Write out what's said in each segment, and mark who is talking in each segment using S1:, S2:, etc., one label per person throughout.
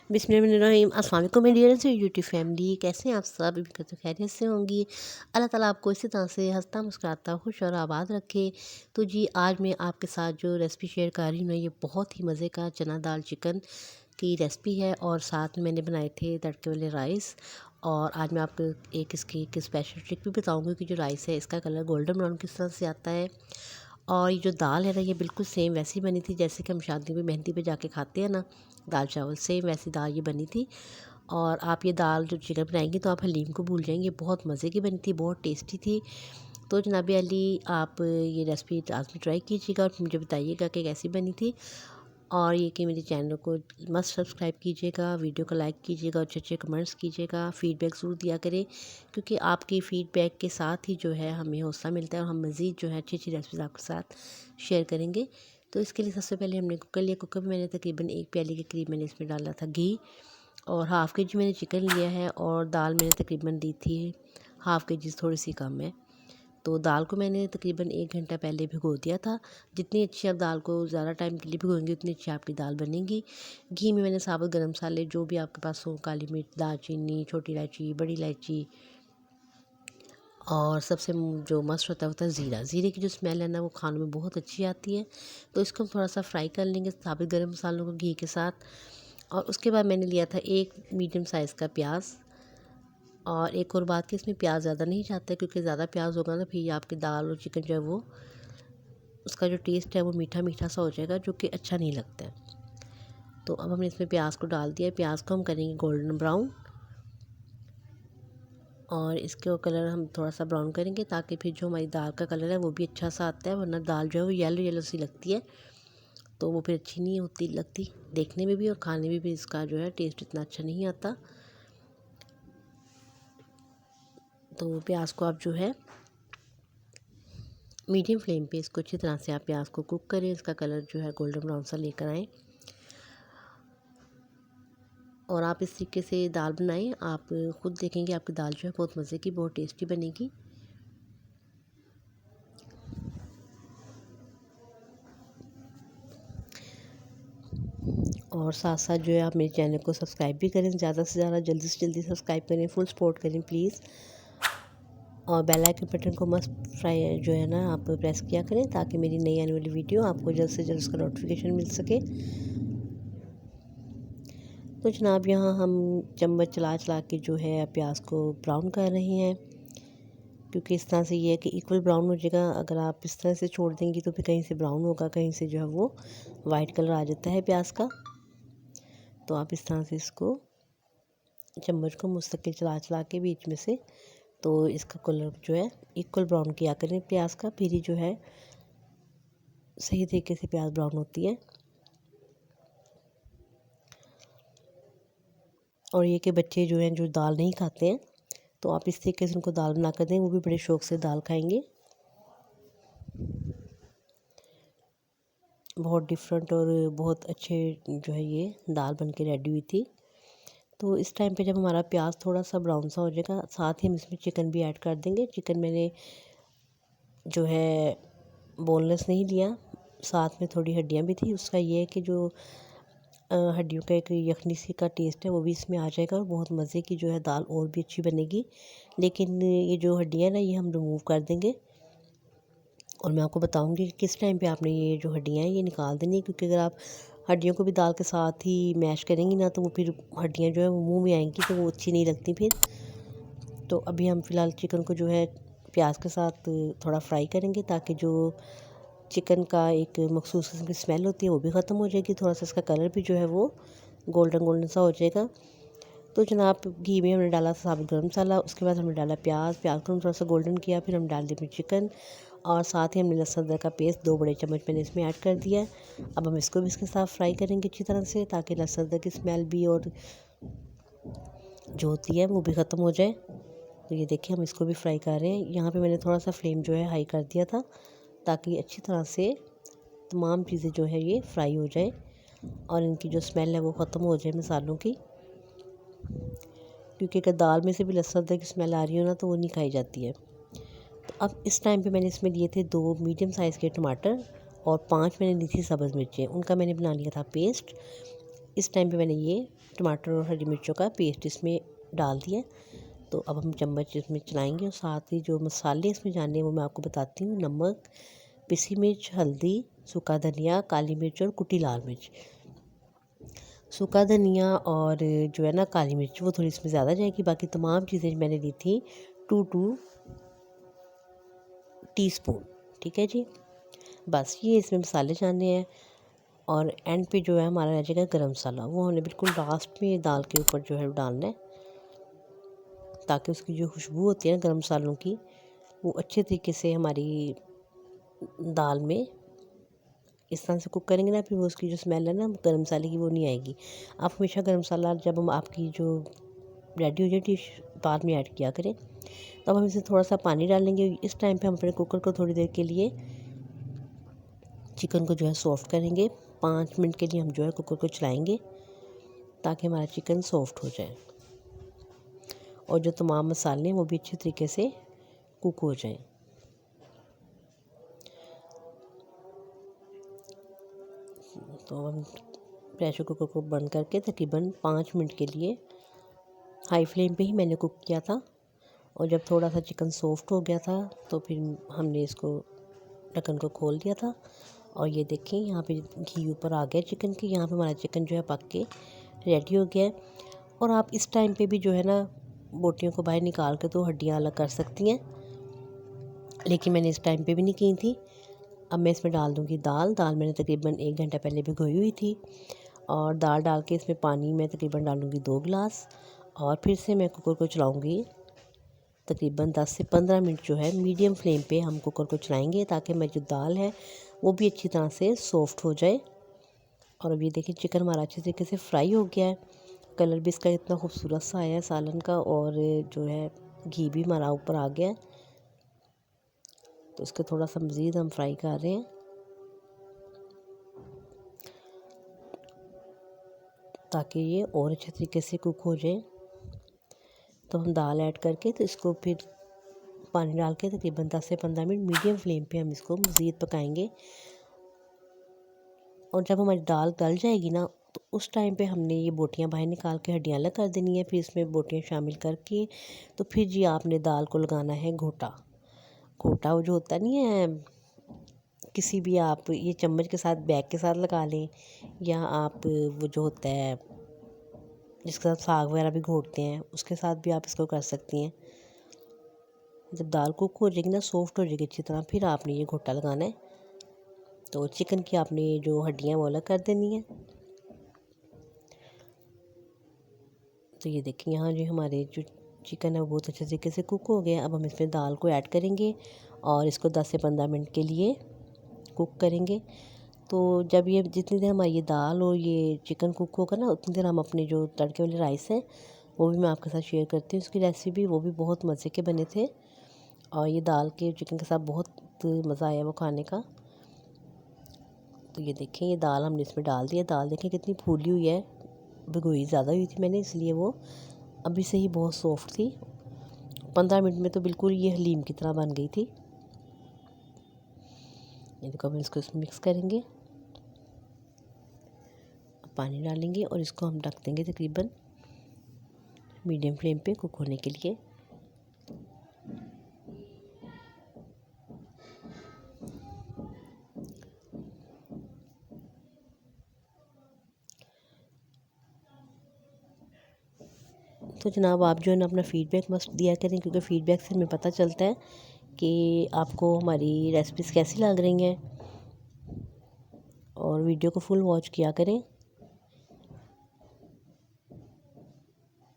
S1: बिस्मिल्लाहिर्रहमानिर्रहीम। अस्सलाम वालेकुम मेरी डियर यूट्यूब फैमिली, कैसे हैं आप सब? उम्मीद करते खैरियत से होंगी। अल्लाह ताला आपको इसी तरह से हंसता मुस्कुराता खुश और आबाद रखे। तो जी आज मैं आपके साथ जो रेसिपी शेयर कर रही हूँ, ये बहुत ही मज़े का चना दाल चिकन की रेसिपी है और साथ में मैंने बनाए थे तड़के वाले राइस। और आज मैं आपको इसकी एक स्पेशल ट्रिक भी बताऊँगी कि जो राइस है इसका कलर गोल्डन ब्राउन किस तरह से आता है। और ये जो दाल है ना, ये बिल्कुल सेम वैसी बनी थी जैसे कि हम शादियों में मेहंदी पे जाके खाते हैं ना, दाल चावल सेम वैसी दाल ये बनी थी। और आप ये दाल जो चिकन बनाएंगी तो आप हलीम को भूल जाएंगे, बहुत मज़े की बनी थी, बहुत टेस्टी थी। तो जनाब अली, आप ये रेसिपी लाजमी ट्राई कीजिएगा और मुझे बताइएगा कि कैसी बनी थी। और ये कि मेरे चैनल को मस्ट सब्सक्राइब कीजिएगा, वीडियो को लाइक कीजिएगा और अच्छे अच्छे कमेंट्स कीजिएगा, फ़ीडबैक ज़रूर दिया करें, क्योंकि आपकी फ़ीडबैक के साथ ही जो है हमें हौसला मिलता है और हम मज़ीद जो है अच्छी अच्छी रेसिपीज़ आपके साथ शेयर करेंगे। तो इसके लिए सबसे पहले हमने कुकर लिया। कुकर में मैंने तकरीबन 1 प्याली के करीब मैंने इसमें डाला था घी। और हाफ़ के जी मैंने चिकन लिया है और दाल मैंने तकरीबन ली थी हाफ़ के जी से थोड़ी सी कम है। तो दाल को मैंने तकरीबन 1 घंटा पहले भिगो दिया था। जितनी अच्छी आप दाल को ज़्यादा टाइम के लिए भिगोएंगे उतनी अच्छी आपकी दाल बनेगी। घी में मैंने साबुत गरम मसाले जो भी आपके पास हो, काली मिर्च, दालचीनी, छोटी इलायची, बड़ी इलायची, और सबसे जो मस्त होता है ज़ीरा। ज़ीरे की जो स्मेल है ना, वो खानों में बहुत अच्छी आती है। तो इसको हम थोड़ा सा फ्राई कर लेंगे साबुत गरम मसालों को घी के साथ। और उसके बाद मैंने लिया था एक मीडियम साइज़ का प्याज। और एक और बात कि इसमें प्याज ज़्यादा नहीं चाहते, क्योंकि ज़्यादा प्याज होगा ना फिर आपकी दाल और चिकन जो है वो उसका जो टेस्ट है वो मीठा मीठा सा हो जाएगा, जो कि अच्छा नहीं लगता है। तो अब हमने इसमें प्याज को डाल दिया है। प्याज को हम करेंगे गोल्डन ब्राउन और इसके कलर हम थोड़ा सा ब्राउन करेंगे ताकि फिर जो हमारी दाल का कलर है वो भी अच्छा सा आता है, वरना दाल जो है वो येलो येलो सी लगती है तो वो फिर अच्छी नहीं होती लगती देखने में भी, और खाने में भी इसका जो है टेस्ट इतना अच्छा नहीं आता। तो प्याज को आप जो है मीडियम फ्लेम पे इसको अच्छी तरह से आप प्याज को कुक करें, इसका कलर जो है गोल्डन ब्राउन सा लेकर आएँ। और आप इस तरीके से दाल बनाएं, आप खुद देखेंगे आपकी दाल जो है बहुत मज़े की, बहुत टेस्टी बनेगी। और साथ साथ जो है आप मेरे चैनल को सब्सक्राइब भी करें, ज़्यादा से ज़्यादा जल्दी से जल्दी सब्सक्राइब करें, फुल सपोर्ट करें प्लीज़। और बेल आइकन बटन को मस्त फ्राई जो है ना आप प्रेस किया करें, ताकि मेरी नई आने वाली वीडियो आपको जल्द से जल्द उसका नोटिफिकेशन मिल सके। तो जनाब यहाँ हम चम्मच चला चला के जो है प्याज को ब्राउन कर रहे हैं, क्योंकि इस तरह से ये है कि इक्वल ब्राउन हो जाएगा। अगर आप इस तरह से छोड़ देंगी तो फिर कहीं से ब्राउन होगा, कहीं से जो है वो वाइट कलर आ जाता है प्याज का। तो आप इस तरह से इसको चम्मच को मुस्तकिल चला चला के बीच में से, तो इसका कलर जो है इक्वल ब्राउन किया करें प्याज का, फिर ही जो है सही तरीके से प्याज ब्राउन होती है। और ये कि बच्चे जो हैं जो दाल नहीं खाते हैं, तो आप इस तरीके से उनको दाल बना कर दें, वो भी बड़े शौक़ से दाल खाएंगे। बहुत डिफरेंट और बहुत अच्छे जो है ये दाल बन के रेडी हुई थी। तो इस टाइम पे जब हमारा प्याज थोड़ा सा ब्राउन सा हो जाएगा, साथ ही हम इसमें चिकन भी ऐड कर देंगे। चिकन मैंने जो है बोनलेस नहीं लिया, साथ में थोड़ी हड्डियाँ भी थी। उसका ये है कि जो हड्डियों का एक यखनी सी का टेस्ट है वो भी इसमें आ जाएगा और बहुत मज़े की जो है दाल और भी अच्छी बनेगी। लेकिन ये जो हड्डियाँ ना, ये हम रिमूव कर देंगे और मैं आपको बताऊंगी कि किस टाइम पे आपने ये जो हड्डियाँ हैं ये निकाल देनी है, क्योंकि अगर आप हड्डियों को भी दाल के साथ ही मैश करेंगी ना, तो वो फिर हड्डियाँ जो है वो मुँह में आएंगी तो वो अच्छी नहीं लगती फिर। तो अभी हम फ़िलहाल चिकन को जो है प्याज के साथ थोड़ा फ्राई करेंगे, ताकि जो चिकन का एक मखसूस किस्म की स्मेल होती है वो भी ख़त्म हो जाएगी, थोड़ा सा इसका कलर भी जो है वो गोल्डन गोल्डन सा हो जाएगा। तो जनाब घी में हमने डाला साबुत गरम मसाला, उसके बाद हमने डाला प्याज को हम थोड़ा सा गोल्डन किया, फिर हम डाल दिए चिकन और साथ ही हमने लहसुन अदरक का पेस्ट 2 बड़े चम्मच मैंने इसमें ऐड कर दिया है। अब हम इसको भी इसके साथ फ्राई करेंगे अच्छी तरह से, ताकि लहसुन अदरक की स्मेल भी और जो होती है वो भी ख़त्म हो जाए। तो ये देखिए हम इसको भी फ्राई कर रहे हैं। यहाँ पे मैंने थोड़ा सा फ्लेम जो है हाई कर दिया था, ताकि अच्छी तरह से तमाम चीज़ें जो है ये फ्राई हो जाए और इनकी जो स्मेल है वो ख़त्म हो जाए मसालों की, क्योंकि अगर दाल में से भी लहसुन अदरक की स्मेल आ रही हो ना तो वो नहीं खाई जाती है। तो अब इस टाइम पे मैंने इसमें लिए थे 2 मीडियम साइज़ के टमाटर और 5 मैंने ली थी सब्ज़ मिर्चें, उनका मैंने बना लिया था पेस्ट। इस टाइम पे मैंने ये टमाटर और हरी मिर्चों का पेस्ट इसमें डाल दिया। तो अब हम चम्मच इसमें चलाएंगे और साथ ही जो मसाले इसमें जाने हैं वो मैं आपको बताती हूँ। नमक, पिसी मिर्च, हल्दी, सूखा धनिया, काली मिर्च और कुटी लाल मिर्च। सूखा धनिया और जो है ना काली मिर्च वो थोड़ी इसमें ज़्यादा जाएगी। बाकी तमाम चीज़ें मैंने ली थी 2 टीस्पून। ठीक है जी, बस ये इसमें मसाले जाने हैं। और एंड पे जो है हमारा रह जाएगा गरम मसाला, वो हमने बिल्कुल लास्ट में दाल के ऊपर जो है डालना है, ताकि उसकी जो खुशबू होती है ना गरम मसालों की, वो अच्छे तरीके से हमारी दाल में इस तरह से कुक करेंगे ना, फिर वो उसकी जो स्मेल है ना गरम मसाले की वो नहीं आएगी। आप हमेशा गरम मसाला जब हम आपकी जो रेडी हो जाए डिश बाद में ऐड किया करें। तो अब हम इसमें थोड़ा सा पानी डालेंगे। इस टाइम पे हम अपने कुकर को थोड़ी देर के लिए चिकन को जो है सॉफ्ट करेंगे। 5 मिनट के लिए हम जो है कुकर को चलाएंगे ताकि हमारा चिकन सॉफ्ट हो जाए और जो तमाम मसाले हैं वो भी अच्छे तरीके से कुक हो जाएं। तो हम प्रेशर कुकर को बंद करके तकरीबन 5 मिनट के लिए हाई फ्लेम पे ही मैंने कुक किया था। और जब थोड़ा सा चिकन सॉफ्ट हो गया था तो फिर हमने इसको ढक्कन को खोल दिया था। और ये देखें यहाँ पे घी ऊपर आ गया चिकन की। यहाँ पे हमारा चिकन जो है पक के रेडी हो गया है। और आप इस टाइम पे भी जो है ना बोटियों को बाहर निकाल के तो हड्डियाँ अलग कर सकती हैं, लेकिन मैंने इस टाइम पे भी नहीं की थी। अब मैं इसमें डाल दूँगी दाल। दाल मैंने तकरीबन 1 घंटा पहले भिगोई हुई थी। और दाल डाल के इसमें पानी मैं तकरीबन डालूँगी 2 गिलास। और फिर से मैं कुकर को चलाऊँगी तकरीबन 10 से 15 मिनट जो है मीडियम फ्लेम पे हम कुकर को चलाएंगे, ताकि मेरी जो दाल है वो भी अच्छी तरह से सॉफ्ट हो जाए। और अब ये देखिए चिकन हमारा अच्छे तरीके से फ्राई हो गया है। कलर भी इसका इतना खूबसूरत सा आया है सालन का, और जो है घी भी हमारा ऊपर आ गया है। तो इसको थोड़ा सा मज़ीद हम फ्राई कर रहे हैं ताकि ये और अच्छे तरीके से कुक हो जाए। तो हम दाल ऐड करके तो इसको फिर पानी डाल के तकरीबन 10 से 15 मिनट मीडियम फ्लेम पे हम इसको मज़ीद पकाएंगे। और जब हमारी दाल गल जाएगी ना तो उस टाइम पे हमने ये बोटियां बाहर निकाल के हड्डियां अलग कर देनी है। फिर इसमें बोटियां शामिल करके तो फिर जी आपने दाल को लगाना है घोटा। घोटा वो जो होता नहीं है, किसी भी आप ये चम्मच के साथ बैग के साथ लगा लें, या आप वो जो होता है जिसके साथ साग वगैरह भी घोटते हैं उसके साथ भी आप इसको कर सकती हैं। जब दाल कुक हो जाएगी ना सॉफ्ट हो जाएगी अच्छी तरह, फिर आपने ये घोटा लगाना है। तो चिकन की आपने जो हड्डियाँ वो अलग कर देनी है। तो ये देखिए यहाँ जो हमारे जो चिकन है वो बहुत अच्छे तरीके से कुक हो गया। अब हम इसमें दाल को ऐड करेंगे और इसको 10 से 15 मिनट के लिए कुक करेंगे। तो जब ये जितनी देर हमारी ये दाल और ये चिकन कुक होगा ना उतनी देर हम अपने जो तड़के वाले राइस हैं वो भी मैं आपके साथ शेयर करती हूँ। उसकी रेसिपी वो भी बहुत मज़े के बने थे और ये दाल के चिकन के साथ बहुत मज़ा आया वो खाने का। तो ये देखें ये दाल हमने इसमें डाल दिया। दाल देखें कितनी फूली हुई है, भिगोई ज़्यादा हुई थी मैंने इसलिए वो अभी से ही बहुत सॉफ्ट थी। 15 मिनट में तो बिल्कुल ये हलीम की तरह बन गई थी। ये देखो हम इसको इसमें मिक्स करेंगे, पानी डालेंगे और इसको हम ढक देंगे तकरीबन मीडियम फ्लेम पे कुक होने के लिए। तो जनाब आप जो है ना अपना फ़ीडबैक मस्ट दिया करें, क्योंकि फ़ीडबैक से हमें पता चलता है कि आपको हमारी रेसिपीज़ कैसी लग रही हैं। और वीडियो को फुल वॉच किया करें,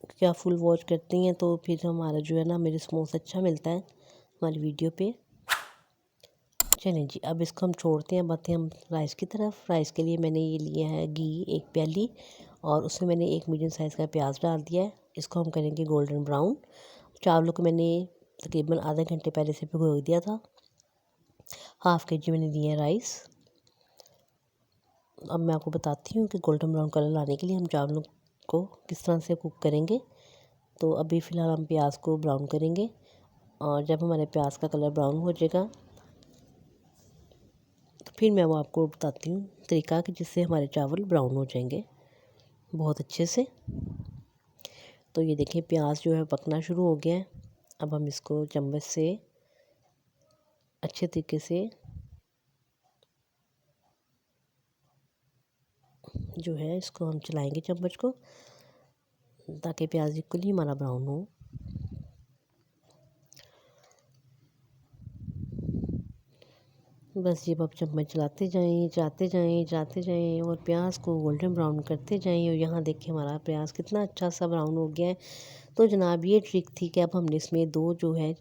S1: क्योंकि आप फुल वॉच करती हैं तो फिर हमारा जो है ना हमें रिस्पॉन्स अच्छा मिलता है हमारी वीडियो पे। चलें जी अब इसको हम छोड़ते हैं, बातें हम राइस की तरफ। राइस के लिए मैंने ये लिया है घी 1 प्याली और उसमें मैंने 1 मीडियम साइज़ का प्याज डाल दिया है। इसको हम करेंगे गोल्डन ब्राउन। चावलों को मैंने तकरीबन आधे घंटे पहले से भिगो दिया था। हाफ़ kg मैंने लिए हैं राइस। अब मैं आपको बताती हूँ कि गोल्डन ब्राउन कलर लाने के लिए हम चावलों को किस तरह से कुक करेंगे। तो अभी फ़िलहाल हम प्याज को ब्राउन करेंगे और जब हमारे प्याज का कलर ब्राउन हो जाएगा तो फिर मैं वो आपको बताती हूँ तरीका कि जिससे हमारे चावल ब्राउन हो जाएंगे। बहुत अच्छे से। तो ये देखें प्याज जो है पकना शुरू हो गया है। अब हम इसको चम्मच से अच्छे तरीके से जो है इसको हम चलाएंगे चम्मच को, ताकि प्याज बिल्कुल ही हमारा ब्राउन हो। बस ये आप चम्मच चलाते जाएं, चलाते जाएं, चलाते जाएं और प्याज को गोल्डन ब्राउन करते जाएं। और यहाँ देखिए हमारा प्याज कितना अच्छा सा ब्राउन हो गया है। तो जनाब ये ट्रिक थी कि अब हमने इसमें 2 जो है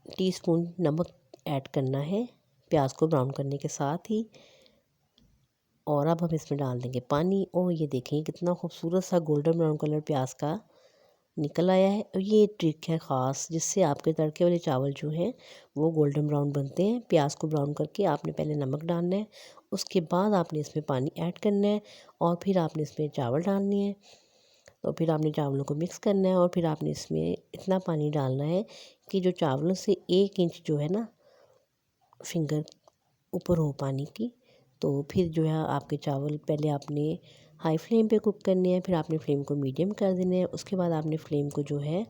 S1: टीस्पून नमक ऐड करना है प्याज को ब्राउन करने के साथ ही। और अब हम इसमें डाल देंगे पानी। और ये देखें कितना खूबसूरत सा गोल्डन ब्राउन कलर प्याज का निकल आया है। और ये ट्रिक है ख़ास, जिससे आपके तड़के वाले चावल जो हैं वो गोल्डन ब्राउन बनते हैं। प्याज को ब्राउन करके आपने पहले नमक डालना है, उसके बाद आपने इसमें पानी ऐड करना है और फिर आपने इसमें चावल डालने हैं। तो फिर आपने चावलों को मिक्स करना है और फिर आपने इसमें इतना पानी डालना है कि जो चावलों से 1 इंच जो है ना फिंगर ऊपर हो पानी की। तो फिर जो है आपके चावल पहले आपने हाई फ्लेम पे कुक करने हैं, फिर आपने फ्लेम को मीडियम कर देना है। उसके बाद आपने फ्लेम को जो है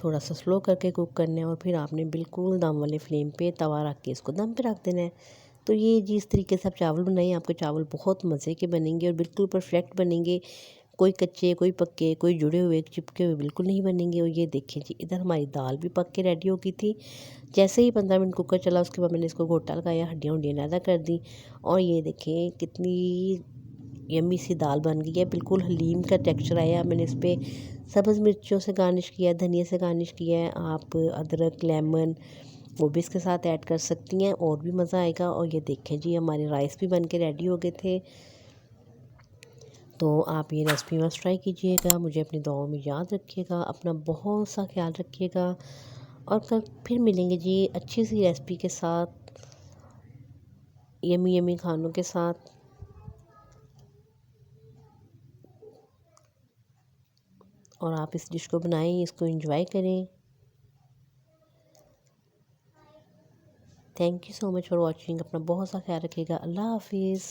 S1: थोड़ा सा स्लो करके कुक करना है और फिर आपने बिल्कुल दम वाले फ्लेम पे तवा रख के इसको दम पे रख देना है। तो ये जिस तरीके से आप चावल बनाएं, आपके चावल बहुत मज़े के बनेंगे और बिल्कुल परफेक्ट बनेंगे। कोई कच्चे, कोई पक्के, कोई जुड़े हुए, चिपके हुए बिल्कुल नहीं बनेंगे। और ये देखें जी, इधर हमारी दाल भी पक के रेडी हो गई थी। जैसे ही 15 मिनट कुकर चला, उसके बाद मैंने इसको घोटा लगाया, हड्डियाँ वड्डियाँ अलग कर दी। और ये देखें कितनी यम्मी सी दाल बन गई है, बिल्कुल हलीम का टेक्सचर आया। मैंने इस पर सब्ज़ मिर्चों से गार्निश किया, धनिया से गार्निश किया है। आप अदरक, लेमन वो भी इसके साथ ऐड कर सकती हैं और भी मज़ा आएगा। और ये देखें जी, हमारे राइस भी बन के रेडी हो गए थे। तो आप ये रेसिपी मस्ट ट्राई कीजिएगा। मुझे अपनी दुआओं में याद रखिएगा, अपना बहुत सा ख्याल रखिएगा। और कल फिर मिलेंगे जी अच्छी सी रेसिपी के साथ, यमी यमी खानों के साथ। और आप इस डिश को बनाएं, इसको एंजॉय करें। Thank you so much for watching. अपना बहुत सा ख्याल रखिएगा। अल्लाह हाफिज़।